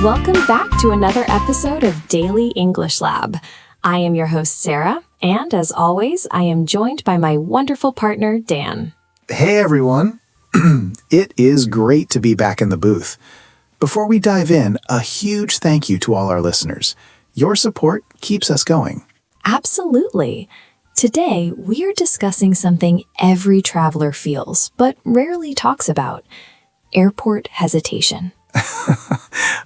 Welcome back to another episode of Daily English Lab. I am your host, Sarah, and as always, I am joined by my wonderful partner, Dan. Hey everyone! It is great to be back in the booth. Before we dive in, a huge thank you to all our listeners. Your support keeps us going. Absolutely. Today, we are discussing something every traveler feels, but rarely talks about: airport hesitation.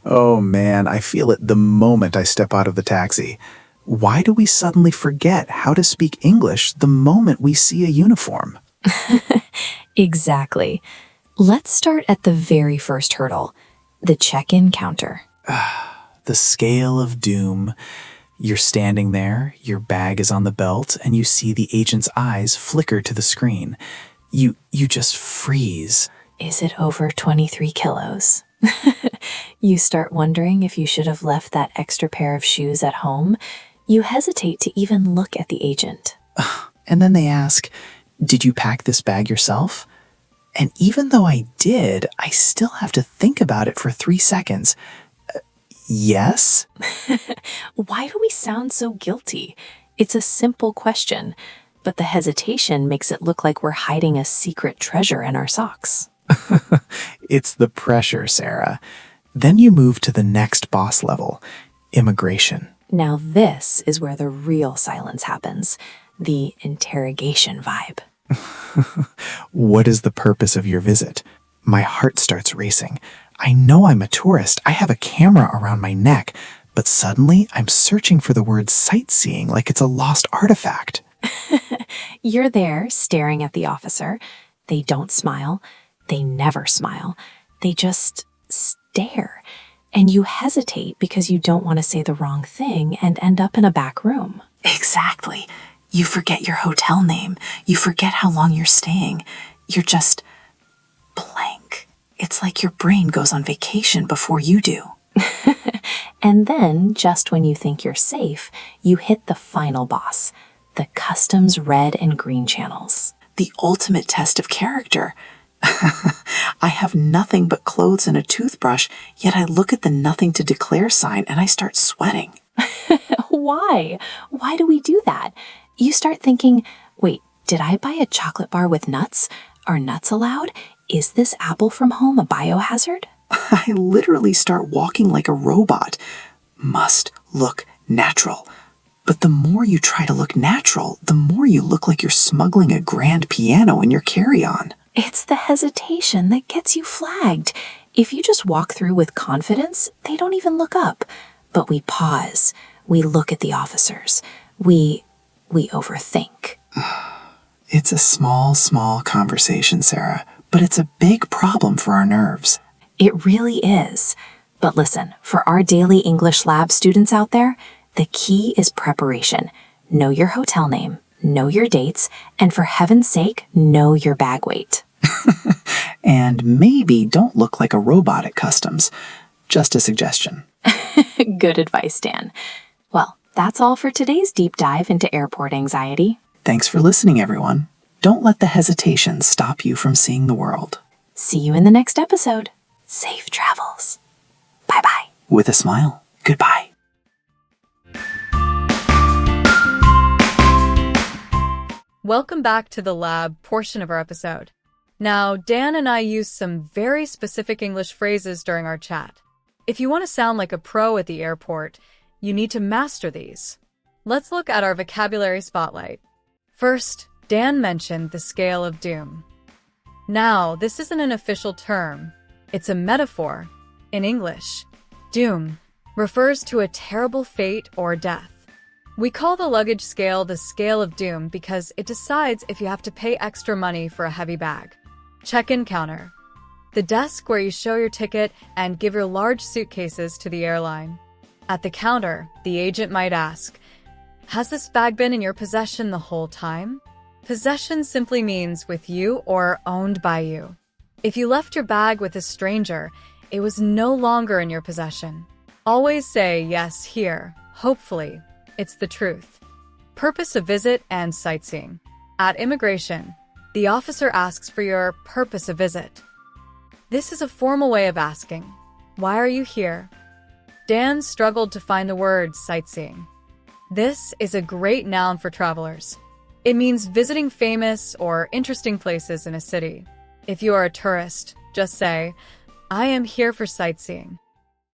Oh man, I feel it the moment I step out of the taxi. Why do we suddenly forget how to speak English the moment we see a uniform? Exactly. Let's start at the very first hurdle, the check-in counter. The scale of doom. You're standing there, your bag is on the belt, and you see the agent's eyes flicker to the screen. You just freeze. Is it over 23 kilos? You start wondering if you should have left that extra pair of shoes at home. You hesitate to even look at the agent. And then they ask, "Did you pack this bag yourself?" And even though I did, I still have to think about it for 3 seconds. Yes? Why do we sound so guilty? It's a simple question, but the hesitation makes it look like we're hiding a secret treasure in our socks. It's the pressure, Sarah. Then you move to the next boss level, immigration. Now this is where the real silence happens, the interrogation vibe. What is the purpose of your visit? My heart starts racing. I know I'm a tourist. I have a camera around my neck, but suddenly I'm searching for the word sightseeing like it's a lost artifact. You're there staring at the officer. They don't smile. They never smile. They just stare. And you hesitate because you don't want to say the wrong thing and end up in a back room. Exactly. You forget your hotel name. You forget how long you're staying. You're just blank. It's like your brain goes on vacation before you do. And then, just when you think you're safe, you hit the final boss, the customs red and green channels. The ultimate test of character. I have nothing but clothes and a toothbrush, yet I look at the nothing to declare sign and I start sweating. Why? Why do we do that? You start thinking, wait, did I buy a chocolate bar with nuts? Are nuts allowed? Is this apple from home a biohazard? I literally start walking like a robot. Must look natural. But the more you try to look natural, the more you look like you're smuggling a grand piano in your carry-on. It's the hesitation that gets you flagged. If you just walk through with confidence, they don't even look up. But we pause. We look at the officers. We overthink. It's a small conversation, Sarah, but it's a big problem for our nerves. It really is. But listen, for our Daily English Lab students out there, the key is preparation. Know your hotel name, know your dates, and for heaven's sake, know your bag weight. And maybe don't look like a robot at customs. Just a suggestion. Good advice, Dan. Well, that's all for today's deep dive into airport anxiety. Thanks for listening, everyone. Don't let the hesitation stop you from seeing the world. See you in the next episode. Safe travels. Bye-bye. With a smile. Goodbye. Welcome back to the lab portion of our episode. Now, Dan and I used some very specific English phrases during our chat. If you want to sound like a pro at the airport, you need to master these. Let's look at our vocabulary spotlight. First, Dan mentioned the scale of doom. Now, this isn't an official term. It's a metaphor. In English, doom refers to a terrible fate or death. We call the luggage scale the scale of doom because it decides if you have to pay extra money for a heavy bag. Check-in counter. The desk where you show your ticket and give your large suitcases to the airline. At the counter, the agent might ask, "Has this bag been in your possession the whole time?" Possession simply means with you or owned by you. If you left your bag with a stranger, it was no longer in your possession. Always say, "Yes, here." Hopefully, it's the truth. Purpose of visit and sightseeing. At immigration, the officer asks for your purpose of visit. This is a formal way of asking, "Why are you here?" Dan struggled to find the word sightseeing. This is a great noun for travelers. It means visiting famous or interesting places in a city. If you are a tourist, just say, I am here for sightseeing.